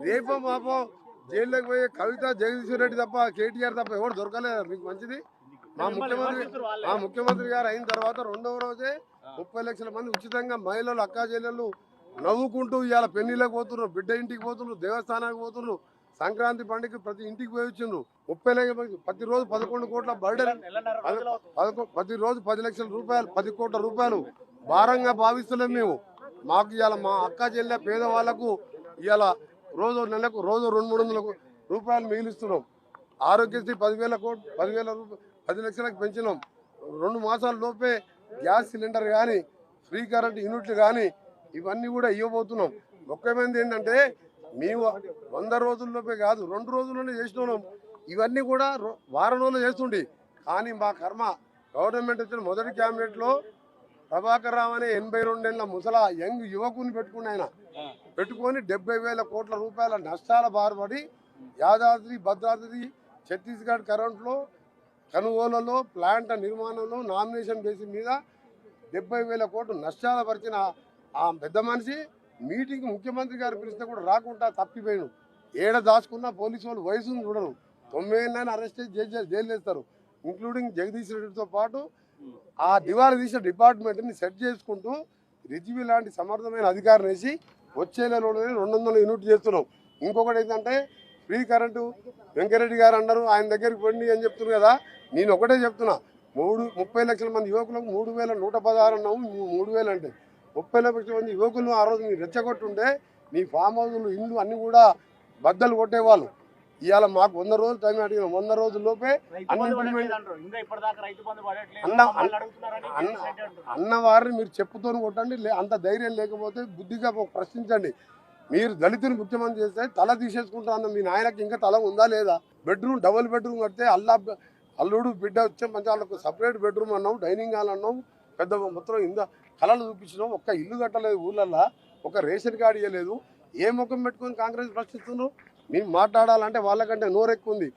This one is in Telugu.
రేపో మాపో జైల్లోకి పోయి కవిత జగదీశ్వర్ రెడ్డి తప్ప కేటీఆర్ తప్ప ఎవరు దొరకలేదు మీకు మంచిది. మా ముఖ్యమంత్రి గారు అయిన తర్వాత రెండవ రోజే 30 లక్షల మంది ఉచితంగా మహిళలు అక్కా చెల్లెళ్ళు నవ్వుకుంటూ ఇవాళ పెళ్లిళ్ళకి పోతున్నారు, బిడ్డ ఇంటికి పోతున్నారు, దేవస్థానానికి పోతున్నారు, సంక్రాంతి పండుగ ప్రతి ఇంటికి పోయి వచ్చిండ్రు. 30 లక్షల ప్రతిరోజు 11 కోట్ల బర్డెన్, ప్రతిరోజు 10 లక్షల రూపాయలు 10 కోట్ల రూపాయలు భారంగా భావిస్తలేం మేము. మాకు ఇవాళ మా అక్కా చెల్లె పేదవాళ్లకు ఇవాళ నెలకు రోజు 200-300 రూపాయలు మిగిలిస్తున్నాం. ఆరోగ్యశ్రీ 10 లక్షలకు పెంచినాం. 2 మాసాల లోపే గ్యాస్ సిలిండర్ కానీ ఫ్రీ కరెంట్ యూనిట్లు కానీ ఇవన్నీ కూడా ఇవ్వబోతున్నాం. ముఖ్యమైనది ఏంటంటే మేము 100 రోజుల్లోపే కాదు 2 రోజుల్లోనే చేస్తున్నాం. ఇవన్నీ కూడా వారం రోజులు చేస్తుండే. కానీ మా కర్మ గవర్నమెంట్ వచ్చిన మొదటి క్యాబినెట్లో ప్రభాకర్ రావు అనే 82 ఏళ్ళ ముసలా యంగ్ యువకుని పెట్టుకొని 70,000 కోట్ల రూపాయల నష్టాల బారుపడి యాదాద్రి భద్రాద్రి ఛత్తీస్గఢ్ కరెంట్లో కనుగోలలో ప్లాంట్ నిర్మాణంలో నామినేషన్ బేసిస్ మీద 70,000 కోట్లు నష్టాల పరిచిన ఆ పెద్ద మనిషి మీటింగ్ ముఖ్యమంత్రి గారు పిలిస్తే కూడా రాకుండా తప్పిపోయాను. ఏడ దాచుకున్న పోలీసు వాళ్ళు వయసును చూడరు. 9 ఏళ్ళని అరెస్ట్ చేసి జైలు వేస్తారు. ఇంక్లూడింగ్ జగదీష్ రెడ్డితో పాటు ఆ దివాళా తీసిన డిపార్ట్మెంట్ని సెట్ చేసుకుంటూ రిజ్వీ లాంటి సమర్థమైన అధికారిని వేసి వచ్చే నెలలోనే 200 యూనిట్లు చేస్తున్నాం. ఇంకొకటి ఏంటంటే ఫ్రీ కరెంటు వెంకరెడ్డి గారు అన్నారు ఆయన దగ్గరికి పోండి అని చెప్తున్నారు కదా. నేను ఒకటే చెప్తున్నా, 30 లక్షల మంది యువకులకు 3,116 అన్నాము. 3,000 అంటే 30 లక్షల మంది యువకులు ఆ రోజు మీరు రెచ్చగొట్టుంటే నీ ఫామ్ హౌస్లు ఇల్లు అన్ని కూడా బద్దలు కొట్టేవాళ్ళు. ఇవాళ మాకు 100 రోజులు టైం అడిగిన 100 రోజుల్లోపే అన్న వారిని మీరు చెప్పుతోని కొట్టండి. అంత ధైర్యం లేకపోతే బుద్ధిగా ప్రశ్నించండి. మీరు దళితుని ముఖ్యమంత్రి చేస్తే తల తీసేసుకుంటాను. మీ నాయనకి ఇంకా తల ఉందా లేదా? బెడ్రూమ్ డబుల్ బెడ్రూమ్ కడితే అల్లుడు బిడ్డ వచ్చే మంచి వాళ్ళకు సపరేట్ బెడ్రూమ్ అన్నావు, డైనింగ్ హాల్ అన్నావు, పెద్ద మొత్తం కళలు చూపించినావు. ఒక్క ఇల్లు కట్టలేదు ఊళ్ళల్లో, ఒక రేషన్ కార్డు ఇవ్వలేదు. ఏ ముఖం పెట్టుకొని కాంగ్రెస్ ప్రశ్నిస్తున్నారు? మేము మాట్లాడాలంటే వాళ్ళకంటే నోరెక్కువ ఉంది.